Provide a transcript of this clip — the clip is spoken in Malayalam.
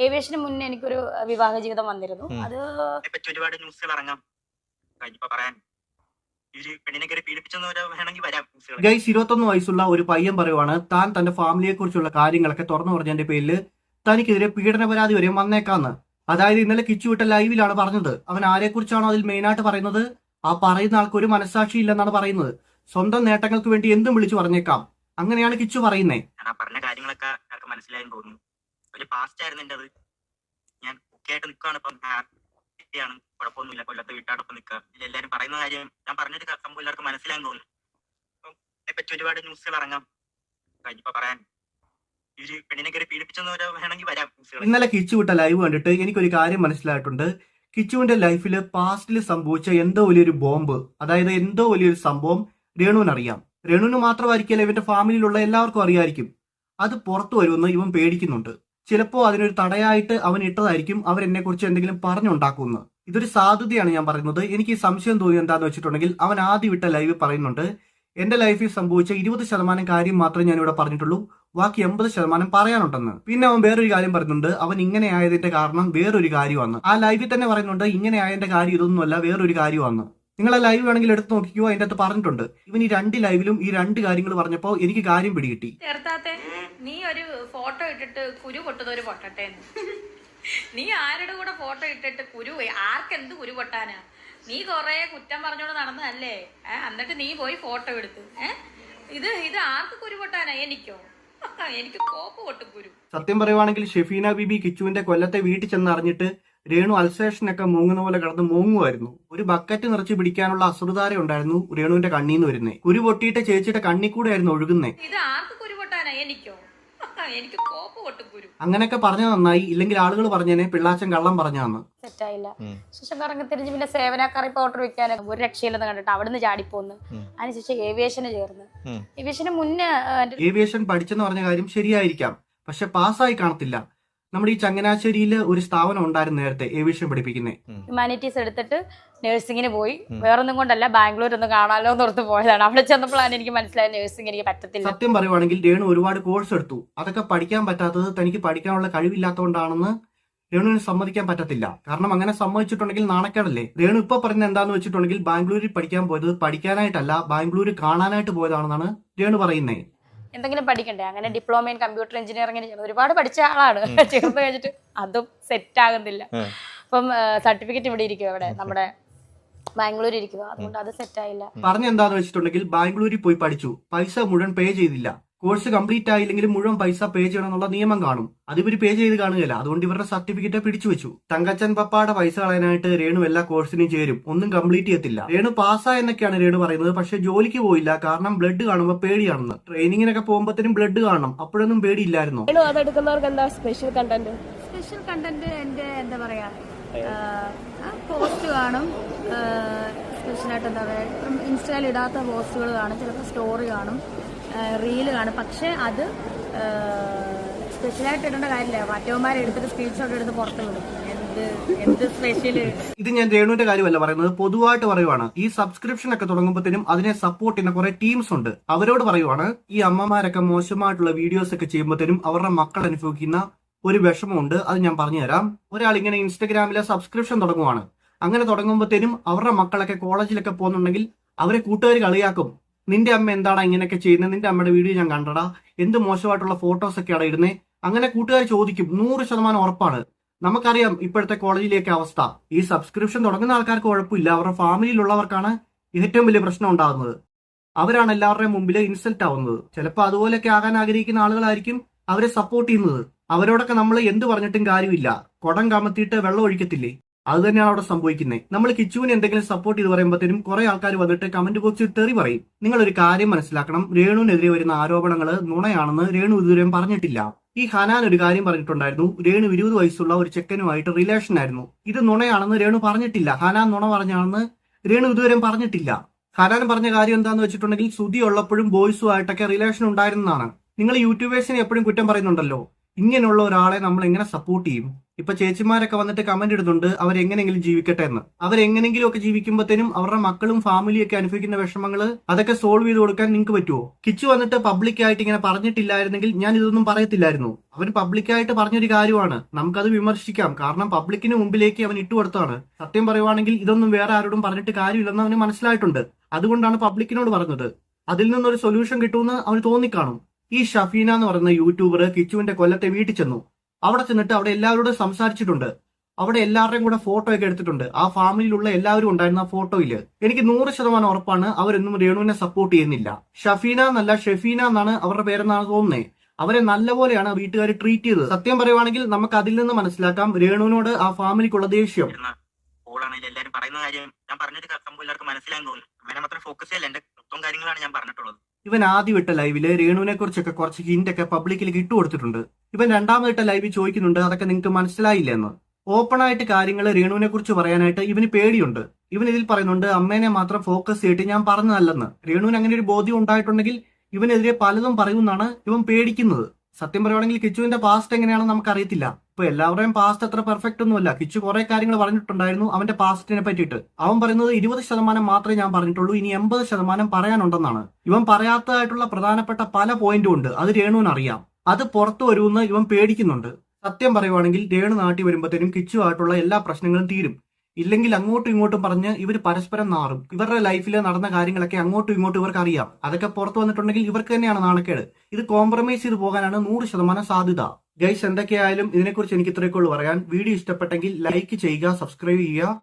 ഏവിയേഷന് മുന്നേ എനിക്കൊരു വിവാഹ ജീവിതം വന്നിരുന്നു. അത് ഒരുപാട് ന്യൂസുകൾ ഇറങ്ങാം. പറയാൻ ഗൈസ് 21 വയസ്സുള്ള ഒരു പയ്യൻ പറയുവാണ് താൻ തന്റെ ഫാമിലിയെ കുറിച്ചുള്ള കാര്യങ്ങളൊക്കെ തുറന്നു പറഞ്ഞതിന്റെ പേരിൽ തനിക്കെതിരെ പീഡന പരാതി വരെ വന്നേക്കാന്ന്. അതായത് ഇന്നലെ കിച്ചു വിട്ട ലൈവിലാണ് പറഞ്ഞത്. അവൻ ആരെ കുറിച്ചാണോ അതിൽ മെയിനായിട്ട് പറയുന്നത്, ആ പറയുന്ന ആൾക്ക് ഒരു മനസ്സാക്ഷി ഇല്ലെന്നാണ് പറയുന്നത്. സ്വന്തം നേട്ടങ്ങൾക്ക് വേണ്ടി എന്തും വിളിച്ചു പറഞ്ഞേക്കാം, അങ്ങനെയാണ് കിച്ചു പറയുന്നേ. പറഞ്ഞ കാര്യങ്ങളൊക്കെ മനസ്സിലായെന്ന് തോന്നുന്നു. ഒരു പാസ്റ്റ് ആയിരുന്നു എന്റെ അത്. ഞാൻ ഒക്കെ ആയിട്ട് നിൽക്കുകയാണ് ഇപ്പം. ാണ് കുഴപ്പമൊന്നുമില്ല. കൊല്ലത്തെ വീട്ടാടൊപ്പം നിൽക്കുക. എല്ലാവരും പറയുന്ന കാര്യം ഞാൻ പറഞ്ഞൊരു സംഭവം എല്ലാവർക്കും മനസ്സിലായെന്ന് തോന്നുന്നു. അപ്പം അതിനെപ്പറ്റി ഒരുപാട് ന്യൂസുകൾ ഇറങ്ങാം. പറയാൻ ഇന്നലെ കിച്ചു വിട്ട ലൈവ് കണ്ടിട്ട് എനിക്കൊരു കാര്യം മനസ്സിലായിട്ടുണ്ട്. കിച്ചുവിന്റെ ലൈഫിൽ പാസ്റ്റിൽ സംഭവിച്ച എന്തോ വലിയൊരു ബോംബ്, അതായത് എന്തോ വലിയൊരു സംഭവം രേണുവിനറിയാം. രേണുവിന് മാത്രമായിരിക്കില്ല, ഇവന്റെ ഫാമിലിയിലുള്ള എല്ലാവർക്കും അറിയായിരിക്കും. അത് പുറത്തു വരുമെന്ന് ഇവൻ പേടിക്കുന്നുണ്ട്. ചിലപ്പോ അതിനൊരു തടയായിട്ട് അവൻ ഇട്ടതായിരിക്കും അവരെന്നെ കുറിച്ച് എന്തെങ്കിലും പറഞ്ഞുണ്ടാക്കുമെന്ന്. ഇതൊരു സാധ്യതയാണ് ഞാൻ പറയുന്നത്. എനിക്ക് ഈ സംശയം തോന്നി എന്താന്ന് വെച്ചിട്ടുണ്ടെങ്കിൽ, അവൻ ആദ്യം വിട്ട ലൈവ് പറയുന്നുണ്ട് എന്റെ ലൈഫിൽ സംഭവിച്ച 20% കാര്യം മാത്രമേ ഞാൻ ഇവിടെ പറഞ്ഞിട്ടുള്ളൂ, ബാക്കി 80% പറയാനുണ്ടെന്ന്. പിന്നെ അവൻ വേറൊരു കാര്യം പറയുന്നുണ്ട്, അവൻ ഇങ്ങനെ ആയതിന്റെ കാരണം വേറൊരു കാര്യമാണ്. ആ ലൈവിൽ തന്നെ പറയുന്നുണ്ട് ഇങ്ങനെ ആയതിന്റെ കാര്യം ഇതൊന്നുമല്ല, വേറൊരു കാര്യമാണ്. നിങ്ങളെ ലൈവ് വേണമെങ്കിൽ എടുത്ത് നോക്കിക്കോ, അതിന്റെ അകത്ത് പറഞ്ഞിട്ടുണ്ട്. ഇവൻ ഈ 2 ലൈവിലും ഈ 2 കാര്യങ്ങൾ പറഞ്ഞപ്പോ എനിക്ക് കാര്യം പിടികിട്ടി. നീ ഒരു ഫോട്ടോ ഇട്ടിട്ട് കുരു പൊട്ടുന്നവര് പൊട്ടട്ടെ. നീ ആരുടെ കൂടെ ഫോട്ടോ ഇട്ടിട്ട് കുരു, ആർക്കെന്ത് കുരു പൊട്ടാനാ? നീ കൊറേ കുറ്റം പറഞ്ഞോണ്ട് നടന്നതല്ലേ? എന്നിട്ട് നീ പോയി ഫോട്ടോ എടുത്ത് ഇത് ആർക്ക് കുരു പൊട്ടാനാ? എനിക്കോ? എനിക്ക് കോപ്പ് പൊട്ടും കുരു. സത്യം പറയുവാണെങ്കിൽ ഷെഫീന ബീബി കിച്ചുവിന്റെ കൊല്ലത്തെ വീട്ടിൽ ചെന്ന് അറിഞ്ഞിട്ട് രേണു അൽസേഷനൊക്കെ മൂങ്ങുന്ന പോലെ കിടന്ന് മൂങ്ങുമായിരുന്നു. ഒരു ബക്കറ്റ് നിറച്ച് പിടിക്കാനുള്ള അസുരധാര ഉണ്ടായിരുന്നു രേണുവിന്റെ കണ്ണീന്ന് വരുന്നേ. കുരു പൊട്ടിയിട്ട് ചേച്ചിയുടെ കണ്ണി കൂടെ ആയിരുന്നു ഒഴുകുന്നേ. ഇത് ആർക്ക് കുരു പൊട്ടാനാ? എനിക്കോ? എനിക്ക് കോപ്പ് പൊട്ടും കുരു. അങ്ങനെയൊക്കെ പറഞ്ഞ നന്നായി, ഇല്ലെങ്കിൽ ആളുകൾ പറഞ്ഞേനെ പിള്ളാച്ചൻ കള്ളം പറഞ്ഞാന്ന്. സെറ്റായില്ല. ശേഷം കറങ്ങി തിരിഞ്ഞ് പിന്നെ സേവനക്കറി പൗഡർ വെക്കാൻ ഒരു രക്ഷയില്ലെന്ന് കണ്ടിട്ട് അവിടുന്ന് ചാടിപ്പോന്ന്. അതിനുശേഷം ഏവിയേഷന് ചേർന്ന്. ഏവിയേഷന് മുന്നേ ഏവിയേഷൻ പഠിച്ചെന്ന് പറഞ്ഞ കാര്യം ശരിയായിരിക്കാം, പക്ഷെ പാസ്സായി കാണത്തില്ല. നമ്മുടെ ഈ ചങ്ങനാശ്ശേരിയിൽ ഒരു സ്ഥാപനം ഉണ്ടായിരുന്നു നേരത്തെ ഏവിയേഷൻ പഠിപ്പിക്കുന്നേ. ഹ്യൂമാനിറ്റീസ് എടുത്തിട്ട് നഴ്സിംഗിന് പോയി. വേറൊന്നും കൊണ്ടല്ല, ബാംഗ്ലൂർ ഒന്ന് കാണാലോ എന്നോർത്ത് പോയതാണ്. അവിടെ ചെന്നപ്പോഴാണ് എനിക്ക് മനസ്സിലായത് നഴ്സിംഗ് എനിക്ക് പറ്റത്തില്ല. സത്യം പറയുവാണെങ്കിൽ രേണു ഒരുപാട് കോഴ്സ് എടുത്തു. അതൊക്കെ പഠിക്കാൻ പറ്റാത്തത് തനിക്ക് പഠിക്കാനുള്ള കഴിവില്ലാത്തതുകൊണ്ടാണെന്ന് രേണുവിന് സമ്മതിക്കാൻ പറ്റത്തില്ല. കാരണം അങ്ങനെ സമ്മതിച്ചിട്ടുണ്ടെങ്കിൽ നാണക്കേടല്ലേ. രേണു ഇപ്പൊ പറയുന്നത് എന്താന്ന് വെച്ചിട്ടുണ്ടെങ്കിൽ ബാംഗ്ലൂരിൽ പഠിക്കാൻ പോയത് പഠിക്കാനായിട്ടല്ല, ബാംഗ്ലൂർ കാണാനായിട്ട് പോയതാണെന്നാണ് രേണു പറയുന്നത്. എന്തെങ്കിലും പഠിക്കണ്ടേ? അങ്ങനെ ഡിപ്ലോമ ഇൻ കമ്പ്യൂട്ടർ എഞ്ചിനീയറിംഗിന് ഒരുപാട് പഠിച്ച ആളാണ്. ചേർന്ന് കഴിഞ്ഞിട്ട് അതും സെറ്റ് ആകുന്നില്ല. അപ്പം സർട്ടിഫിക്കറ്റ് ഇവിടെ ഇരിക്കുക, ഇവിടെ നമ്മുടെ ബാംഗ്ലൂർ ഇരിക്കുക. അതുകൊണ്ട് അത് സെറ്റ് ആയില്ല. പറഞ്ഞെന്താന്ന് വെച്ചിട്ടുണ്ടെങ്കിൽ ബാംഗ്ലൂരിൽ പോയി പഠിച്ചു, പൈസ മുഴുവൻ പേ ചെയ്തില്ല. കോഴ്സ് കംപ്ലീറ്റ് ആയില്ലെങ്കിലും മുഴുവൻ പൈസ പേ ചെയ്യണം എന്നുള്ള നിയമം കാണും. അത് ഇവർ പേ ചെയ്ത് കാണുകയില്ല. അതുകൊണ്ട് ഇവരുടെ സർട്ടിഫിക്കറ്റ് പിടിച്ചു വെച്ചു. തങ്കച്ചൻ പപ്പാടെ പൈസ കളയാനായിട്ട് രേണു എല്ലാ കോഴ്സിനും ചേരും, ഒന്നും കംപ്ലീറ്റ് ചെയ്യത്തില്ല. രേണു പാസ്സായെന്നൊക്കെയാണ് രേണു പറയുന്നത്, പക്ഷെ ജോലിക്ക് പോയില്ല. കാരണം ബ്ലഡ് കാണുമ്പോൾ പേടിയാണെന്ന്. ട്രെയിനിങ്ങിനൊക്കെ പോകുമ്പോഴത്തേനും ബ്ലഡ് കാണണം, അപ്പോഴൊന്നും പേടിയില്ലായിരുന്നു. അതെടുക്കുന്നവർക്ക് എന്താ സ്പെഷ്യൽ കണ്ടന്റ്? സ്പെഷ്യൽ കണ്ടന്റ് എന്റെ എന്താ പറയാ, പോസ്റ്റ് കാണും. സ്പെഷ്യലായിട്ട് എന്താ പറയുക, ഇൻസ്റ്റയിൽ ഇടാത്ത പോസ്റ്റുകൾ കാണും, ചിലപ്പോൾ സ്റ്റോറി കാണും, റീല് കാണും. പക്ഷെ അത് സ്പെഷ്യലായിട്ട് ഇടേണ്ട കാര്യമില്ല. മറ്റവന്മാരെ എടുത്തിട്ട് സ്ക്രീൻഷോട്ട് എടുത്ത് പുറത്ത് വിടും. എന്ത് സ്പെഷ്യല്? ഇത് ഞാൻ രേണുവിന്റെ കാര്യമല്ല പറയുന്നത്, പൊതുവായിട്ട് പറയുവാണ്. ഈ സബ്സ്ക്രിപ്ഷൻ ഒക്കെ തുടങ്ങുമ്പോഴത്തേനും അതിനെ സപ്പോർട്ട് ചെയ്യുന്ന കുറെ ടീംസ് ഉണ്ട്. അവരോട് പറയുവാണ്, ഈ അമ്മമാരൊക്കെ മോശമായിട്ടുള്ള വീഡിയോസ് ഒക്കെ ചെയ്യുമ്പോഴത്തേനും അവരുടെ മക്കൾ അനുഭവിക്കുന്ന ഒരു വിഷമമുണ്ട്. അത് ഞാൻ പറഞ്ഞുതരാം. ഒരാൾ ഇങ്ങനെ ഇൻസ്റ്റഗ്രാമിലെ സബ്സ്ക്രിപ്ഷൻ തുടങ്ങുവാണ്. അങ്ങനെ തുടങ്ങുമ്പോഴത്തേനും അവരുടെ മക്കളൊക്കെ കോളേജിലൊക്കെ പോകുന്നുണ്ടെങ്കിൽ അവരെ കൂട്ടുകാർ കളിയാക്കും. നിന്റെ അമ്മ എന്താണ് ഇങ്ങനെയൊക്കെ ചെയ്യുന്നത്, നിന്റെ അമ്മയുടെ വീഡിയോ ഞാൻ കണ്ടടാ, എന്ത് മോശമായിട്ടുള്ള ഫോട്ടോസ് ഒക്കെ അവിടെ ഇടുന്നേ, അങ്ങനെ കൂട്ടുകാർ ചോദിക്കും. 100% ഉറപ്പാണ്. നമുക്കറിയാം ഇപ്പോഴത്തെ കോളേജിലേക്ക് അവസ്ഥ. ഈ സബ്സ്ക്രിപ്ഷൻ തുടങ്ങുന്ന ആൾക്കാർക്ക് കുഴപ്പമില്ല, അവരുടെ ഫാമിലിയിലുള്ളവർക്കാണ് ഏറ്റവും വലിയ പ്രശ്നം ഉണ്ടാകുന്നത്. അവരാണ് എല്ലാവരുടെയും മുമ്പിൽ ഇൻസൾട്ട് ആവുന്നത്. ചിലപ്പോൾ അതുപോലെയൊക്കെ ആകാൻ ആഗ്രഹിക്കുന്ന ആളുകളായിരിക്കും അവരെ സപ്പോർട്ട് ചെയ്യുന്നത്. അവരോടൊക്കെ നമ്മൾ എന്ത് പറഞ്ഞിട്ടും കാര്യമില്ല. കുടം കമത്തിയിട്ട് വെള്ളം ഒഴിക്കത്തില്ലേ, അത് തന്നെയാണ് അവിടെ സംഭവിക്കുന്നത്. നമ്മൾ കിച്ചുവിന് എന്തെങ്കിലും സപ്പോർട്ട് ചെയ്ത് പറയുമ്പോഴത്തേനും കുറെ ആൾക്കാർ വന്നിട്ട് കമന്റ് ബോക്സിൽ തെറി പറയും. നിങ്ങളൊരു കാര്യം മനസ്സിലാക്കണം, രേണുവിനെതിരെ വരുന്ന ആരോപണങ്ങൾ നുണയാണെന്ന് രേണു ഇതുവരെയും പറഞ്ഞിട്ടില്ല. ഈ ഹനാൻ ഒരു കാര്യം പറഞ്ഞിട്ടുണ്ടായിരുന്നു, രേണു 20 വയസ്സുള്ള ഒരു ചെക്കനുമായിട്ട് റിലേഷൻ ആയിരുന്നു. ഇത് നുണയാണെന്ന് രേണു പറഞ്ഞിട്ടില്ല. ഹനാൻ നുണ പറഞ്ഞാണെന്ന് രേണു ഇതുവരെയും പറഞ്ഞിട്ടില്ല. ഹനാൻ പറഞ്ഞ കാര്യം എന്താന്ന് വെച്ചിട്ടുണ്ടെങ്കിൽ, സുധി ഉള്ളപ്പോഴും ബോയ്സുമായിട്ടൊക്കെ റിലേഷൻ ഉണ്ടായിരുന്നതാണ്. നിങ്ങൾ യൂട്യൂബേഴ്സിനെ എപ്പോഴും കുറ്റം പറയുന്നുണ്ടല്ലോ. ഇങ്ങനെയുള്ള ഒരാളെ നമ്മൾ എങ്ങനെ സപ്പോർട്ട് ചെയ്യും? ഇപ്പൊ ചേച്ചിമാരൊക്കെ വന്നിട്ട് കമന്റ് ഇടുന്നുണ്ട് അവരെങ്ങനെങ്കിലും ജീവിക്കട്ടെ എന്ന്. അവരെങ്ങനെങ്കിലും ഒക്കെ ജീവിക്കുമ്പോഴത്തേനും അവരുടെ മക്കളും ഫാമിലിയും ഒക്കെ അനുഭവിക്കുന്ന വിഷമങ്ങൾ അതൊക്കെ സോൾവ് ചെയ്ത് കൊടുക്കാൻ നിങ്ങൾക്ക് പറ്റുമോ? കിച്ചു വന്നിട്ട് പബ്ലിക്കായിട്ട് ഇങ്ങനെ പറഞ്ഞിട്ടില്ലായിരുന്നെങ്കിൽ ഞാൻ ഇതൊന്നും പറയത്തില്ലായിരുന്നു. അവൻ പബ്ലിക്കായിട്ട് പറഞ്ഞൊരു കാര്യമാണ്, നമുക്കത് വിമർശിക്കാം. കാരണം പബ്ലിക്കിന് മുമ്പിലേക്ക് അവൻ ഇട്ടുകൊടുത്താണ്. സത്യം പറയുവാണെങ്കിൽ ഇതൊന്നും വേറെ ആരോടും പറഞ്ഞിട്ട് കാര്യമില്ലെന്ന് അവന് മനസ്സിലായിട്ടുണ്ട്. അതുകൊണ്ടാണ് പബ്ലിക്കിനോട് പറഞ്ഞത്. അതിൽ നിന്നൊരു സൊല്യൂഷൻ കിട്ടുമെന്ന് അവന് തോന്നിക്കാണും. ഈ ഷഫീന എന്ന് പറയുന്ന യൂട്യൂബർ കിച്ചുവിന്റെ കൊല്ലത്തെ വീട്ടിൽ ചെന്നു. അവിടെ ചെന്നിട്ട് അവിടെ എല്ലാവരോടും സംസാരിച്ചിട്ടുണ്ട്. അവിടെ എല്ലാവരുടെയും കൂടെ ഫോട്ടോ ഒക്കെ എടുത്തിട്ടുണ്ട്. ആ ഫാമിലിയിലുള്ള എല്ലാവരും ഉണ്ടായിരുന്ന ആ ഫോട്ടോയില് എനിക്ക് 100% ഉറപ്പാണ് അവരൊന്നും രേണുവിനെ സപ്പോർട്ട് ചെയ്യുന്നില്ല. ഷഫീന എന്നല്ല ഷെഫീന എന്നാണ് അവരുടെ പേരെന്നാണ് തോന്നുന്നത്. അവരെ നല്ലപോലെയാണ് വീട്ടുകാർ ട്രീറ്റ് ചെയ്തത്. സത്യം പറയുവാണെങ്കിൽ നമുക്ക് അതിൽ നിന്ന് മനസ്സിലാക്കാം രേണുവിനോട് ആ ഫാമിലിക്കുള്ള ദേഷ്യം. ഓളാണെങ്കിൽ എല്ലാവരും പറയുന്ന കാര്യം ഞാൻ പറഞ്ഞൊരു സംഭവം എല്ലാവർക്കും മനസ്സിലായി തോന്നുന്നു. അങ്ങനെ മാത്രം ഫോക്കസ് ചെയ്യല്ല, എന്റെ മൊത്തം കാര്യങ്ങളാണ് ഞാൻ പറഞ്ഞിട്ടുള്ളത്. ഇവൻ ആദ്യം വിട്ട ലൈവില് രേണുവിനെ കുറിച്ചൊക്കെ കുറച്ച് ഹിന്റ് ഒക്കെ പബ്ലിക്കിലേക്ക് ഇട്ടുകൊടുത്തിട്ടുണ്ട്. ഇവൻ രണ്ടാമതിട്ട ലൈവിൽ ചോദിക്കുന്നുണ്ട് അതൊക്കെ നിങ്ങൾക്ക് മനസ്സിലായില്ല എന്ന്. ഓപ്പൺ ആയിട്ട് കാര്യങ്ങൾ രേണുവിനെ കുറിച്ച് പറയാനായിട്ട് ഇവന് പേടിയുണ്ട്. ഇവൻ ഇതിൽ പറയുന്നുണ്ട് അമ്മേനെ മാത്രം ഫോക്കസ് ചെയ്തിട്ട് ഞാൻ പറഞ്ഞതല്ലെന്ന്. രേണുവിന് അങ്ങനെ ഒരു ബോധ്യം ഉണ്ടായിട്ടുണ്ടെങ്കിൽ ഇവനെതിരെ പലതും പറയുമെന്നാണ് ഇവൻ പേടിക്കുന്നത്. സത്യം പറയുവാണെങ്കിൽ കിച്ചുവിന്റെ പാസ്റ്റ് എങ്ങനെയാണെന്ന് നമുക്കറിയത്തില്ല. ഇപ്പൊ എല്ലാവരുടെയും പാസ്റ്റ് അത്ര പെർഫെക്റ്റ് ഒന്നുമല്ല. കിച്ചു കുറെ കാര്യങ്ങൾ പറഞ്ഞിട്ടുണ്ടായിരുന്നു അവന്റെ പാസ്റ്റിനെ പറ്റിയിട്ട്. അവൻ പറയുന്നത് 20% മാത്രമേ ഞാൻ പറഞ്ഞിട്ടുള്ളൂ, ഇനി 80% പറയാനുണ്ടെന്നാണ്. ഇവൻ പറയാത്തതായിട്ടുള്ള പ്രധാനപ്പെട്ട പല പോയിന്റും ഉണ്ട്. അത് രേണുവിന് അറിയാം. അത് പുറത്തു വരുമെന്ന് ഇവൻ പേടിക്കുന്നുണ്ട്. സത്യം പറയുവാണെങ്കിൽ രേണു നാട്ടിൽ വരുമ്പോഴത്തേനും കിച്ചുവായിട്ടുള്ള എല്ലാ പ്രശ്നങ്ങളും തീരും. ഇല്ലെങ്കിൽ അങ്ങോട്ടും ഇങ്ങോട്ടും പറഞ്ഞ് ഇവർ പരസ്പരം നാറും. ഇവരുടെ ലൈഫിൽ നടന്ന കാര്യങ്ങളൊക്കെ അങ്ങോട്ടും ഇങ്ങോട്ടും ഇവർക്ക് അറിയാം. അതൊക്കെ പുറത്തു വന്നിട്ടുണ്ടെങ്കിൽ ഇവർക്ക് തന്നെയാണ് നാണക്കേട്. ഇത് കോംപ്രമൈസ് ചെയ്ത് പോകാനാണ് 100% സാധ്യത. ഗൈസ്, എന്തൊക്കെയായാലും ഇതിനെക്കുറിച്ച് എനിക്ക് ഇത്രയൊക്കെ ഉള്ളൂ പറയാൻ. വീഡിയോ ഇഷ്ടപ്പെട്ടെങ്കിൽ ലൈക്ക് ചെയ്യുക, സബ്സ്ക്രൈബ് ചെയ്യുക.